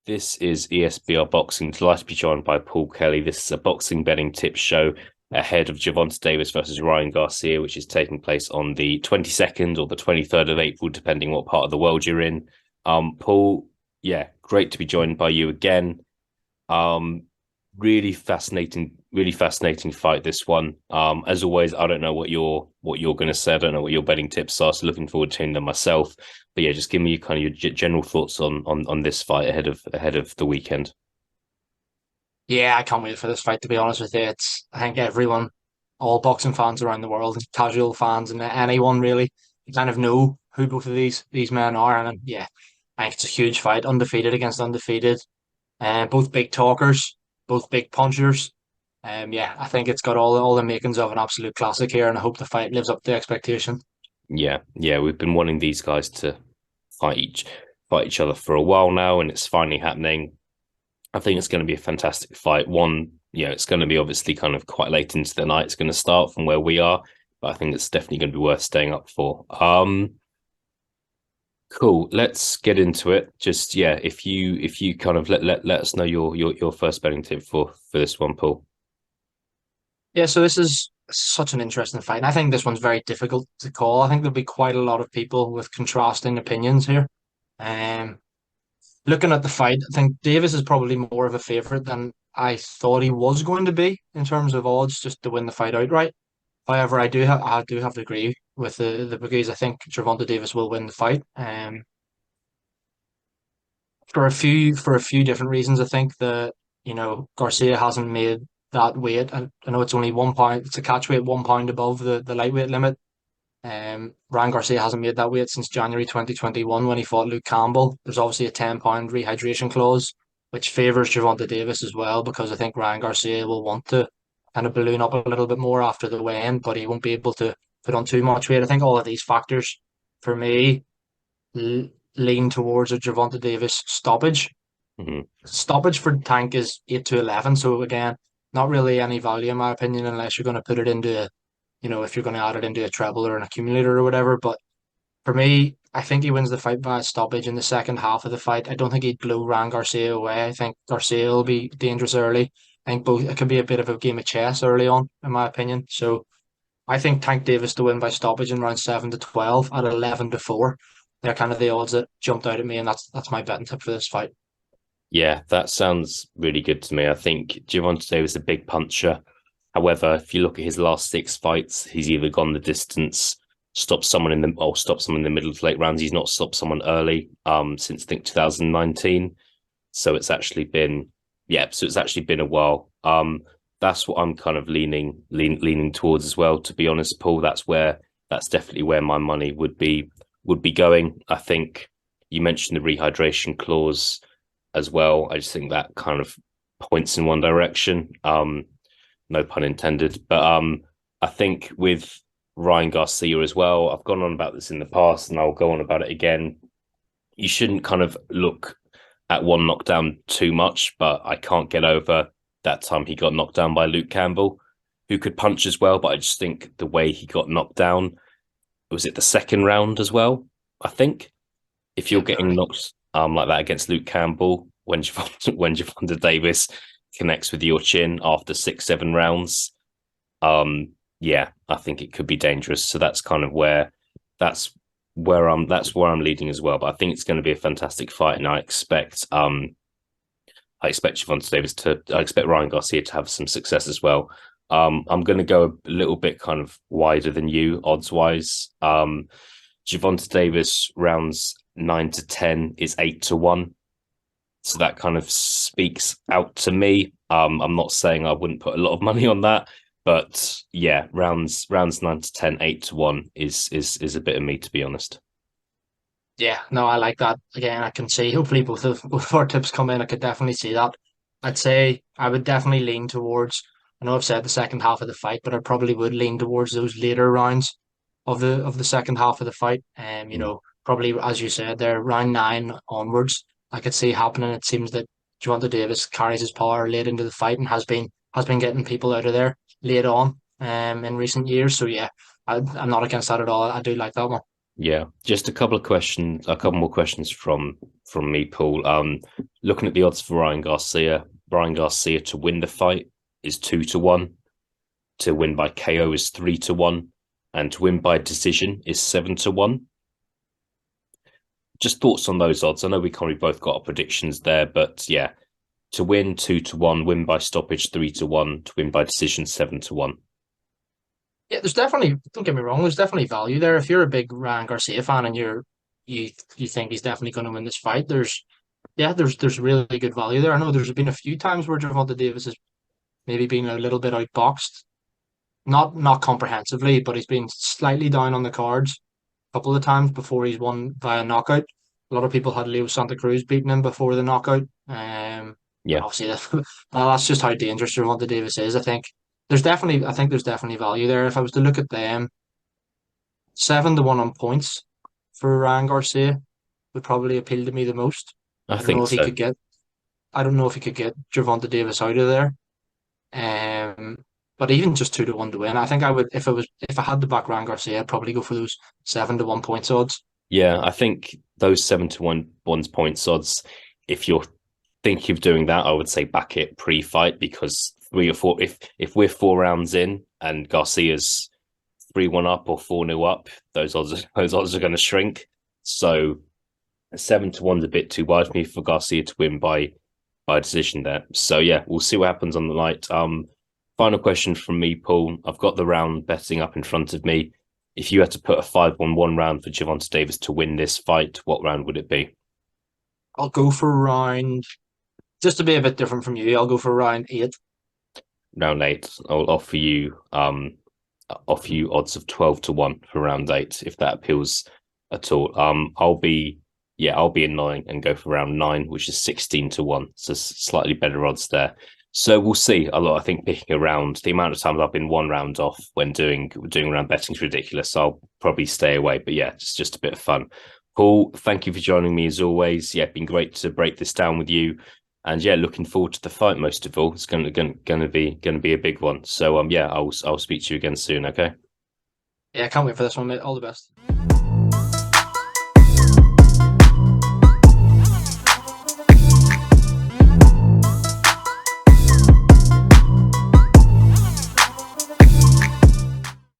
This is ESBR Boxing. Delighted to be joined by Paul Kelly. This is a boxing betting tips show ahead of Gervonta Davis versus Ryan Garcia, which is taking place on the 22nd or the 23rd of April, depending what part of the world you're in. Paul, yeah, great to be joined by you again. Um, really fascinating fight, this one. As always, I don't know what you're going to say. I don't know what your betting tips are, so looking forward to hearing them myself. But yeah, just give me kind of your general thoughts on this fight ahead of the weekend. Yeah, I can't wait for this fight, to be honest with you. I think everyone, all boxing fans around the world, casual fans, and anyone really, kind of know who both of these men are. And yeah, I think it's a huge fight, undefeated against undefeated, and both big talkers, both big punchers. Yeah, I think it's got all the makings of an absolute classic here, and I hope the fight lives up to expectation. Yeah, we've been wanting these guys to fight each other for a while now, and it's finally happening. I think it's going to be a fantastic fight. It's going to be obviously kind of quite late into the night. It's going to start from where we are, but I think it's definitely going to be worth staying up for. Cool. Let's get into it. Just yeah, if you kind of let us know your first betting tip for this one, Paul. Yeah, so this is such an interesting fight, and I think this one's very difficult to call. I think there'll be quite a lot of people with contrasting opinions here. Um, Looking at the fight, I think Davis is probably more of a favourite than I thought he was going to be in terms of odds just to win the fight outright. However, I do have to agree with the bookies. I think Gervonta Davis will win the fight. For a few different reasons. I think that Garcia hasn't made that weight. I know it's only 1 pound. It's a catch weight 1 pound above the lightweight limit. Ryan Garcia hasn't made that weight since January 2021 when he fought Luke Campbell. There's obviously a 10 pound rehydration clause, which favours Gervonta Davis as well, because I think Ryan Garcia will want to kind of balloon up a little bit more after the weigh-in, but he won't be able to put on too much weight. I think all of these factors, for me, lean towards a Gervonta Davis stoppage. Mhm. Stoppage for Tank is 8 to 11, so again, not really any value in my opinion unless you're going to put it into if you're going to add it into a treble or an accumulator or whatever. But for me, I think he wins the fight by a stoppage in the second half of the fight. I don't think he'd blow Ryan Garcia away. I think Garcia will be dangerous early. I think both it could be a bit of a game of chess early on, in my opinion. So I think Tank Davis to win by stoppage in round 7 to 12 at 11 to 4. They're kind of the odds that jumped out at me, and that's my betting tip for this fight. Yeah, that sounds really good to me. I think Gervonta Davis is a big puncher. However, if you look at his last six fights, he's either gone the distance, stopped someone in the middle of late rounds. He's not stopped someone early, since I think 2019. So it's actually been a while. That's what I'm kind of leaning towards as well. To be honest, Paul, that's definitely where my money would be going. I think you mentioned the rehydration clause as well. I just think that kind of points in one direction. No pun intended. But I think with Ryan Garcia as well, I've gone on about this in the past and I'll go on about it again. You shouldn't kind of look at one knockdown too much, but I can't get over that time he got knocked down by Luke Campbell, who could punch as well. But I just think the way he got knocked down, was it the second round as well? I think if you're Yeah, getting early. knocked like that against Luke Campbell, when Gervonta Davis connects with your chin after 6, 7 rounds, yeah, I think it could be dangerous. So that's that's where I'm leading as well. But I think it's going to be a fantastic fight, and I expect Ryan Garcia to have some success as well. I'm going to go a little bit kind of wider than you odds wise. Gervonta Davis rounds 9 to 10 is 8 to 1. So that kind of speaks out to me. I'm not saying I wouldn't put a lot of money on that, but yeah, rounds 9 to 10, 8 to 1 is a bit of me, to be honest. Yeah, no, I like that. Again, I can see hopefully both of our tips come in. I could definitely see that. I'd say I would definitely lean towards, I know I've said the second half of the fight, but I probably would lean towards those later rounds of the second half of the fight. Mm. Probably as you said there, round 9 onwards, I could see happening. It seems that Gervonta Davis carries his power late into the fight and has been getting people out of there late on in recent years. So yeah, I'm not against that at all. I do like that one. Yeah, just a couple more questions from me, Paul. Looking at the odds for Ryan Garcia to win the fight is 2-1, to win by KO is 3-1, and to win by decision is 7-1. Just thoughts on those odds. I know we kind of both got our predictions there, but yeah, to win 2-1, win by stoppage 3-1, to win by decision 7-1. Yeah, there's definitely, don't get me wrong, there's definitely value there. If you're a big Ryan Garcia fan and you think he's definitely going to win this fight, there's really good value there. I know there's been a few times where Gervonta Davis has maybe been a little bit outboxed, not comprehensively, but he's been slightly down on the cards a couple of times before he's won via knockout. A lot of people had Leo Santa Cruz beating him before the knockout. And Yeah, obviously that's just how dangerous Gervonta Davis is. I think there's definitely value there. If I was to look at them, 7-1 on points for Ryan Garcia would probably appeal to me the most. I I don't know think if he so. could get I don't know if he could get Gervonta Davis out of there. Um, but even just 2-1 to win, I think I would if I had to back Ryan Garcia, I'd probably go for those 7-1 points odds. Yeah, I think those 7-1 one's points odds, if you're thinking of doing that, I would say back it pre-fight because 3 or 4, if we're 4 rounds in and Garcia's 3-1 up or 4-0 up, those odds are going to shrink. So 7-1's a bit too wide for me for Garcia to win by decision there. So yeah, we'll see what happens on the night. Final question from me, Paul. I've got the round betting up in front of me. If you had to put a 5-1 round for Gervonta Davis to win this fight, what round would it be? I'll go for round just to be a bit different from you. I'll go for round eight. Round eight. I'll offer you odds of 12-1 for round eight, if that appeals at all. I'll be in nine and go for round nine, which is 16-1. So slightly better odds there. So we'll see a lot. I think picking around the amount of times I've been 1 round off when doing round betting is ridiculous. So I'll probably stay away. But yeah, just a bit of fun. Paul, thank you for joining me as always. Yeah, been great to break this down with you. And yeah, looking forward to the fight most of all. It's going to be a big one. So yeah, I'll speak to you again soon. Okay. Yeah, I can't wait for this one, mate. All the best.